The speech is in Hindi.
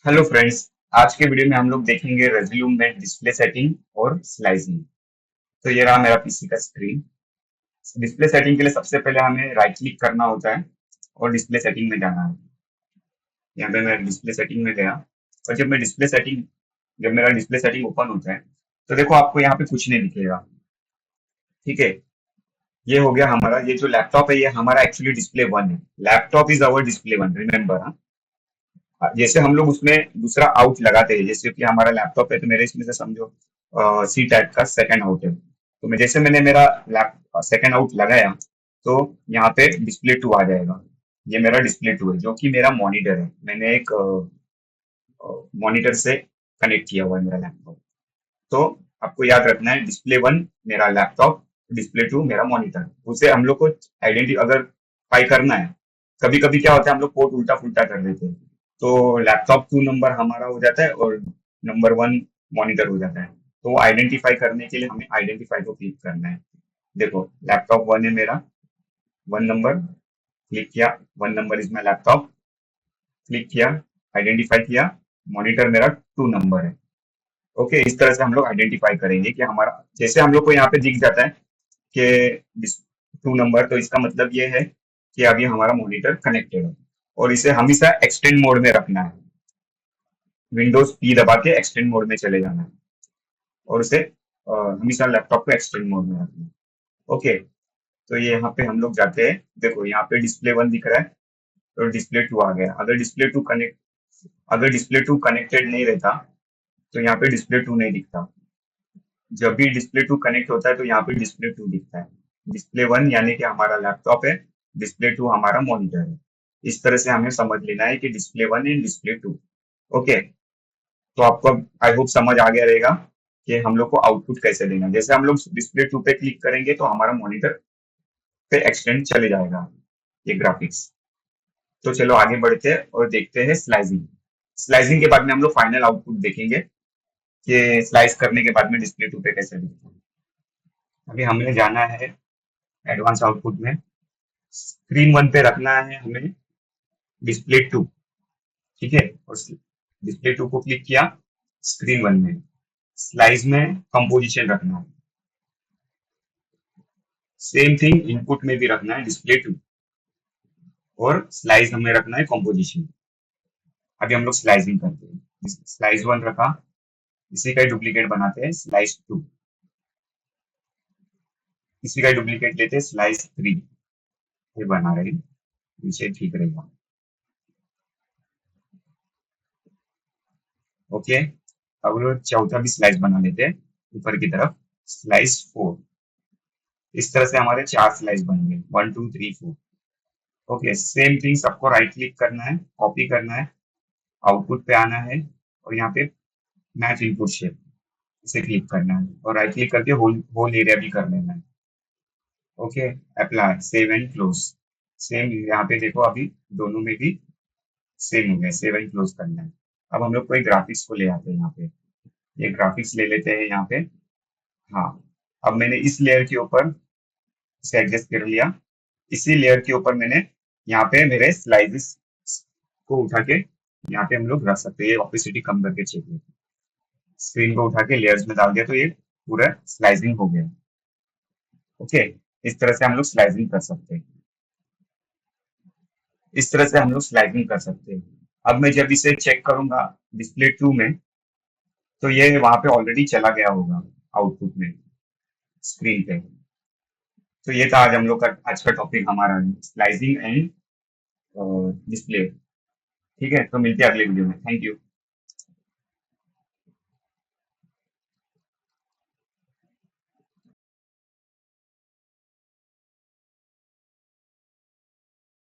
Hello friends. आज के वीडियो में हम लोग देखेंगे रेज्यूम में डिस्प्ले सेटिंग और स्लाइसिंग। तो ये रहा मेरा पीसी का स्क्रीन। डिस्प्ले सेटिंग के लिए सबसे पहले हमें राइट क्लिक करना होता है और डिस्प्ले सेटिंग में जाना है। यहाँ पे मैं डिस्प्ले सेटिंग में गया और जब मेरा डिस्प्ले सेटिंग ओपन होता है तो देखो आपको यहाँ पे कुछ नहीं दिखेगा। ठीक है, ये हो गया हमारा। ये जो लैपटॉप है ये हमारा एक्चुअली डिस्प्ले वन है। Laptop is our display one, remember. जैसे हम लोग उसमें दूसरा आउट लगाते हैं, जैसे कि हमारा लैपटॉप है तो मेरे इसमें से समझो सी टाइप का सेकंड आउट है। तो मैंने मेरा लैप सेकंड आउट लगाया तो यहाँ पे डिस्प्ले टू आ जाएगा। ये मेरा डिस्प्ले टू है जो कि मेरा मॉनिटर है। मैंने एक मॉनिटर से कनेक्ट किया हुआ है मेरा लैपटॉप। तो आपको याद रखना है, डिस्प्ले वन मेरा लैपटॉप, डिस्प्ले टू मेरा मॉनिटर। उसे हम लोग को आइडेंटिफाई करना है। कभी कभी क्या होता है, हम लोग पोर्ट उल्टा फुल्टा कर देते हैं, तो लैपटॉप टू नंबर हमारा हो जाता है और नंबर वन मॉनिटर हो जाता है। तो आइडेंटिफाई करने के लिए हमें आइडेंटिफाई को क्लिक करना है। देखो लैपटॉप वन है मेरा, वन नंबर क्लिक किया, one number is my laptop, click किया, आइडेंटिफाई किया, मॉनिटर मेरा टू नंबर है। ओके, इस तरह से हम लोग आइडेंटिफाई करेंगे कि हमारा, जैसे हम लोग को यहाँ पे दिख जाता है कि टू नंबर, तो इसका मतलब ये है कि अभी हमारा मॉनिटर कनेक्टेड है। और इसे हमेशा एक्सटेंड मोड में रखना है। विंडोज पी दबा के एक्सटेंड मोड में चले जाना है और उसे हमेशा लैपटॉप को एक्सटेंड मोड में रखना है। ओके, तो ये यहाँ पे हम लोग जाते हैं। देखो यहाँ पे डिस्प्ले वन दिख रहा है तो डिस्प्ले टू आ गया। अगर डिस्प्ले टू कनेक्टेड नहीं रहता तो यहाँ पे डिस्प्ले टू नहीं दिखता। जब भी डिस्प्ले टू कनेक्ट होता है तो यहाँ पे डिस्प्ले टू दिखता है। डिस्प्ले वन यानी कि हमारा लैपटॉप है, डिस्प्ले टू हमारा मॉनिटर है। इस तरह से हमें समझ लेना है कि display one and display two. Okay, तो आपको आई होप समझ आ गया रहेगा कि हम लोग को आउटपुट कैसे देना है। जैसे हम लोग डिस्प्ले टू पे क्लिक करेंगे तो हमारा मॉनिटर पे एक्सटेंड चले जाएगा ये ग्राफिक्स। तो चलो आगे बढ़ते हैं और देखते हैं स्लाइसिंग। स्लाइसिंग के बाद में हम लोग फाइनल आउटपुट देखेंगे कि स्लाइस करने के बाद में डिस्प्ले टू पे कैसे दिखता है। अभी हमें जाना है एडवांस आउटपुट में। स्क्रीन वन पे रखना है हमें डिस्प्ले टू। ठीक है, और डिस्प्ले टू को क्लिक किया स्क्रीन वन में। स्लाइस में कंपोजिशन रखना है। सेम थिंग इनपुट में भी रखना है डिस्प्ले टू, और स्लाइस हमें रखना है कंपोजिशन। अभी हम लोग स्लाइसिंग करते हैं। स्लाइस वन रखा, इसी का डुप्लीकेट बनाते हैं स्लाइस टू, इसी का डुप्लीकेट लेते हैं स्लाइस थ्री। ये बना रहे हैं, नीचे ठीक रहेगा। ओके, अब लोग चौथा भी स्लाइस बना लेते हैं ऊपर की तरफ, स्लाइस फोर। इस तरह से हमारे चार स्लाइस बन गए, one two three four. Okay, same thing सबको राइट क्लिक करना है, कॉपी करना है, आउटपुट पे आना है और यहाँ पे मैच इनपुट शेप, इसे क्लिक करना है और राइट क्लिक करके होल होल एरिया भी कर लेना है। Okay, apply, save and close. Same यहाँ पे देखो, अभी दोनों में भी सेम हो गया, सेव एंड क्लोज करना है। अब हम लोग कोई ग्राफिक्स को ले आते हैं यहाँ पे। ये ग्राफिक्स ले लेते हैं यहाँ पे। हाँ, अब मैंने इस लेयर के ऊपर इसे एडजस्ट कर लिया। इसी लेयर के ऊपर मैंने यहाँ पे मेरे स्लाइसेस को उठा के यहाँ पे हम लोग रख सकते हैं। ये ऑपेसिटी कम करके चेक लेते हैं। स्क्रीन को उठा के लेयर्स में डाल दिया तो ये पूरा स्लाइसिंग हो गया। ओके, इस तरह से हम लोग स्लाइसिंग कर सकते हैं। इस तरह से हम लोग स्लाइसिंग कर सकते हैं। अब मैं जब इसे चेक करूंगा डिस्प्ले टू में, तो ये वहां पे ऑलरेडी चला गया होगा आउटपुट में, स्क्रीन पे। तो ये था आज हम लोग का आज का टॉपिक हमारा, स्लाइसिंग एंड डिस्प्ले। ठीक है, तो मिलते हैं अगले वीडियो में। Thank you.